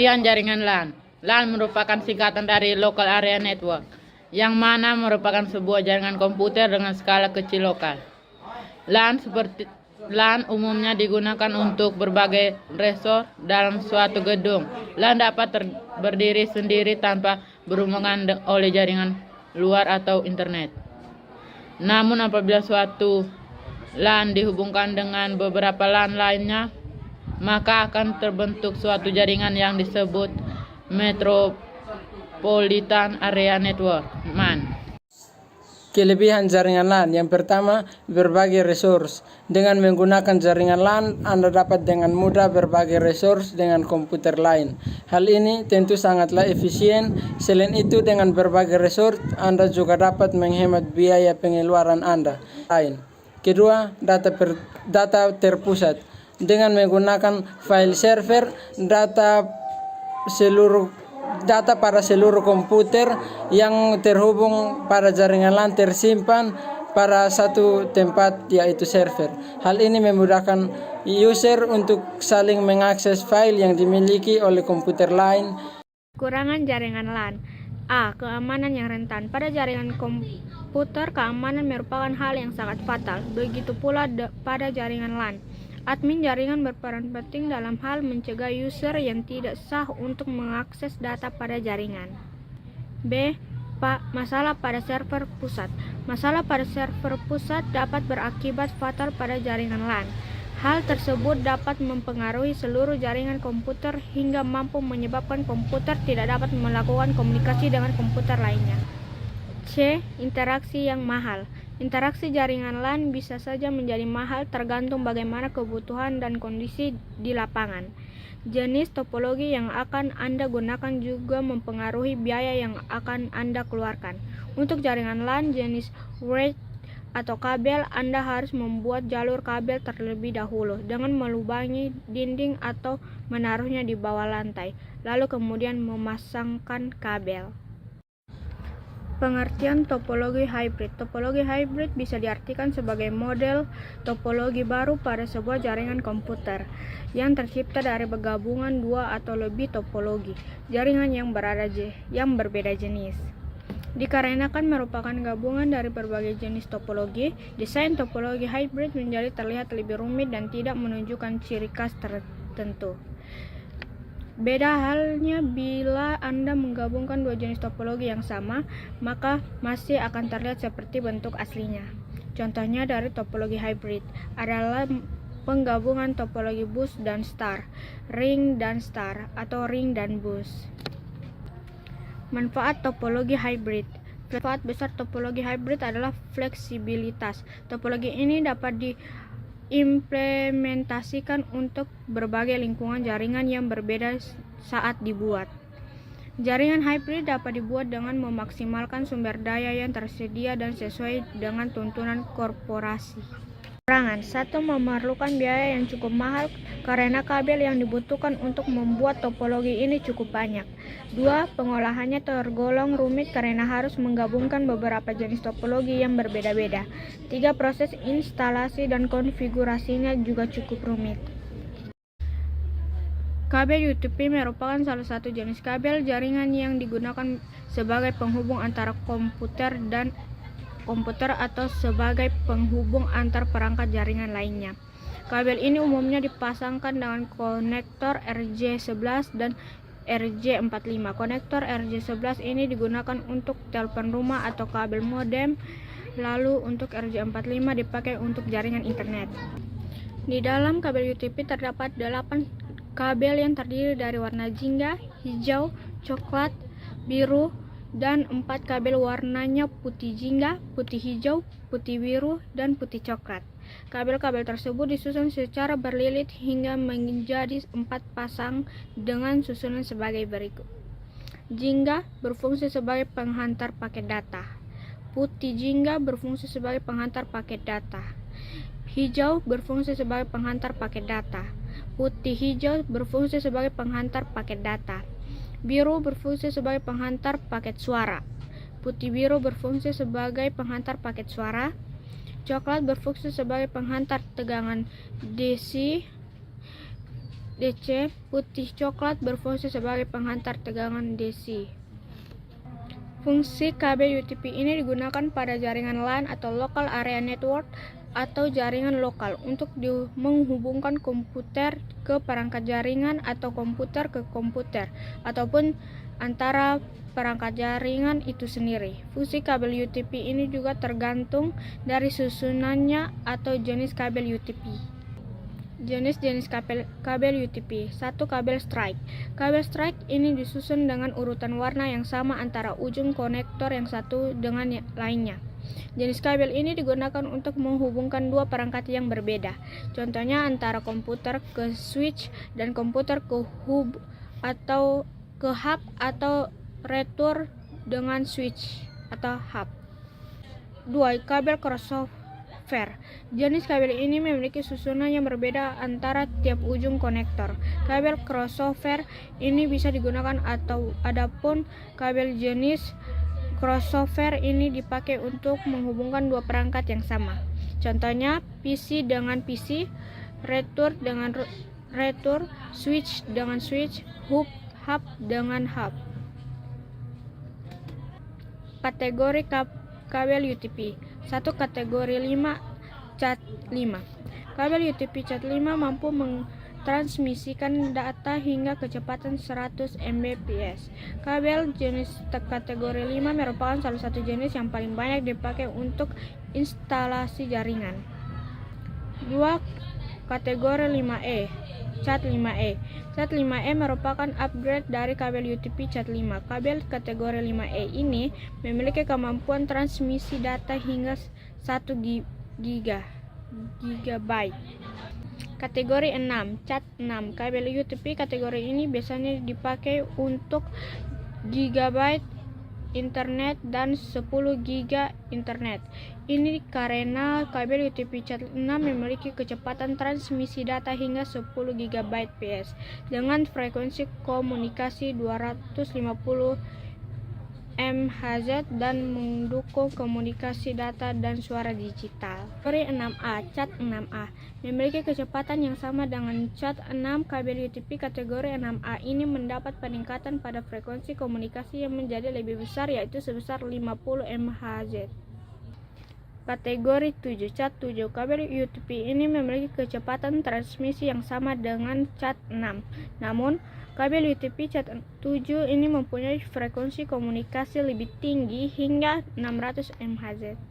Pengertian jaringan LAN. LAN merupakan singkatan dari Local Area Network, yang mana merupakan sebuah jaringan komputer dengan skala kecil lokal. LAN umumnya digunakan untuk berbagai resor dalam suatu gedung. LAN dapat berdiri sendiri tanpa berhubungan oleh jaringan luar atau internet. Namun apabila suatu LAN dihubungkan dengan beberapa LAN lainnya, maka akan terbentuk suatu jaringan yang disebut Metropolitan Area Network (MAN). Kelebihan jaringan LAN. Yang pertama, berbagai resource. Dengan menggunakan jaringan LAN, Anda dapat dengan mudah berbagai resource dengan komputer lain. Hal ini tentu sangatlah efisien. Selain itu, dengan berbagai resource, Anda juga dapat menghemat biaya pengeluaran Anda. Kedua, data terpusat. Dengan menggunakan file server, data pada seluruh komputer yang terhubung pada jaringan LAN tersimpan pada satu tempat, yaitu server. Hal ini memudahkan user untuk saling mengakses file yang dimiliki oleh komputer lain. Kekurangan jaringan LAN. A. Keamanan yang rentan. Pada jaringan komputer, keamanan merupakan hal yang sangat fatal. Begitu pula pada jaringan LAN. Admin jaringan berperan penting dalam hal mencegah user yang tidak sah untuk mengakses data pada jaringan. B. Masalah pada server pusat. Masalah pada server pusat dapat berakibat fatal pada jaringan LAN. Hal tersebut dapat mempengaruhi seluruh jaringan komputer hingga mampu menyebabkan komputer tidak dapat melakukan komunikasi dengan komputer lainnya. C. Interaksi yang mahal. Interaksi jaringan LAN bisa saja menjadi mahal tergantung bagaimana kebutuhan dan kondisi di lapangan. Jenis topologi yang akan Anda gunakan juga mempengaruhi biaya yang akan Anda keluarkan. Untuk jaringan LAN jenis wired atau kabel, Anda harus membuat jalur kabel terlebih dahulu dengan melubangi dinding atau menaruhnya di bawah lantai, lalu kemudian memasangkan kabel. Pengertian topologi hybrid. Topologi hybrid bisa diartikan sebagai model topologi baru pada sebuah jaringan komputer yang tercipta dari penggabungan dua atau lebih topologi jaringan yang berbeda jenis. Dikarenakan merupakan gabungan dari berbagai jenis topologi, desain topologi hybrid menjadi terlihat lebih rumit dan tidak menunjukkan ciri khas tertentu. Beda halnya bila Anda menggabungkan dua jenis topologi yang sama, maka masih akan terlihat seperti bentuk aslinya. Contohnya dari topologi hybrid adalah penggabungan topologi bus dan star, ring dan star, atau ring dan bus. Manfaat topologi hybrid. Manfaat besar topologi hybrid adalah fleksibilitas. Topologi ini dapat diimplementasikan untuk berbagai lingkungan jaringan yang berbeda saat dibuat. Jaringan hybrid dapat dibuat dengan memaksimalkan sumber daya yang tersedia dan sesuai dengan tuntunan korporasi. Kekurangan. 1. Memerlukan biaya yang cukup mahal karena kabel yang dibutuhkan untuk membuat topologi ini cukup banyak. 2. Pengolahannya tergolong rumit karena harus menggabungkan beberapa jenis topologi yang berbeda-beda. 3. Proses instalasi dan konfigurasinya juga cukup rumit. Kabel UTP merupakan salah satu jenis kabel jaringan yang digunakan sebagai penghubung antara komputer atau sebagai penghubung antar perangkat jaringan lainnya. Kabel ini umumnya dipasangkan dengan konektor RJ11 dan RJ45. Konektor RJ11 ini digunakan untuk telepon rumah atau kabel modem, lalu untuk RJ45 dipakai untuk jaringan internet. Di dalam kabel UTP terdapat 8 kabel yang terdiri dari warna jingga, hijau, coklat, biru, dan 4 kabel warnanya putih jingga, putih hijau, putih biru, dan putih coklat. Kabel-kabel tersebut disusun secara berlilit hingga menjadi 4 pasang dengan susunan sebagai berikut. Jingga berfungsi sebagai penghantar paket data. Putih jingga berfungsi sebagai penghantar paket data. Hijau berfungsi sebagai penghantar paket data. Putih hijau berfungsi sebagai penghantar paket data. Biru berfungsi sebagai penghantar paket suara. Putih biru berfungsi sebagai penghantar paket suara. Coklat berfungsi sebagai penghantar tegangan DC. DC putih coklat berfungsi sebagai penghantar tegangan DC. Fungsi kabel UTP ini digunakan pada jaringan LAN atau Local Area Network atau jaringan lokal untuk menghubungkan komputer ke perangkat jaringan atau komputer ke komputer ataupun antara perangkat jaringan itu sendiri. Fungsi kabel UTP ini juga tergantung dari susunannya atau jenis kabel UTP. Jenis-jenis kabel UTP. 1. Kabel strike. Kabel strike ini disusun dengan urutan warna yang sama antara ujung konektor yang satu dengan yang lainnya. Jenis kabel ini digunakan untuk menghubungkan dua perangkat yang berbeda. Contohnya antara komputer ke switch dan komputer ke hub atau ke hub atau retur dengan switch atau hub. 2. Kabel crossover. Jenis kabel ini memiliki susunan yang berbeda antara tiap ujung konektor. Kabel crossover ini bisa digunakan atau adapun kabel jenis crossover ini dipakai untuk menghubungkan dua perangkat yang sama. Contohnya PC dengan PC, retur dengan retur, switch dengan switch, hub dengan hub. Kategori kabel UTP. 1. Kategori 5 Cat 5. Kabel UTP Cat 5 mampu mentransmisikan data hingga kecepatan 100 Mbps. Kabel jenis kategori 5 merupakan salah satu jenis yang paling banyak dipakai untuk instalasi jaringan. 2. Kategori 5E Cat 5E. Cat 5E merupakan upgrade dari kabel UTP Cat 5. Kabel kategori 5E ini memiliki kemampuan transmisi data hingga 1 GB. Kategori 6 Cat 6. Kabel UTP kategori ini biasanya dipakai untuk gigabyte internet dan 10 GB internet. Ini karena kabel UTP Cat 6 memiliki kecepatan transmisi data hingga 10 Gbps dengan frekuensi komunikasi 250 MHz dan mendukung komunikasi data dan suara digital. Kategori 6A Cat 6A memiliki kecepatan yang sama dengan Cat 6. Kabel UTP kategori 6A ini mendapat peningkatan pada frekuensi komunikasi yang menjadi lebih besar, yaitu sebesar 50 MHz. Kategori 7 Cat 7. Kabel UTP ini memiliki kecepatan transmisi yang sama dengan Cat 6. Namun, kabel UTP Cat 7 ini mempunyai frekuensi komunikasi lebih tinggi hingga 600 MHz.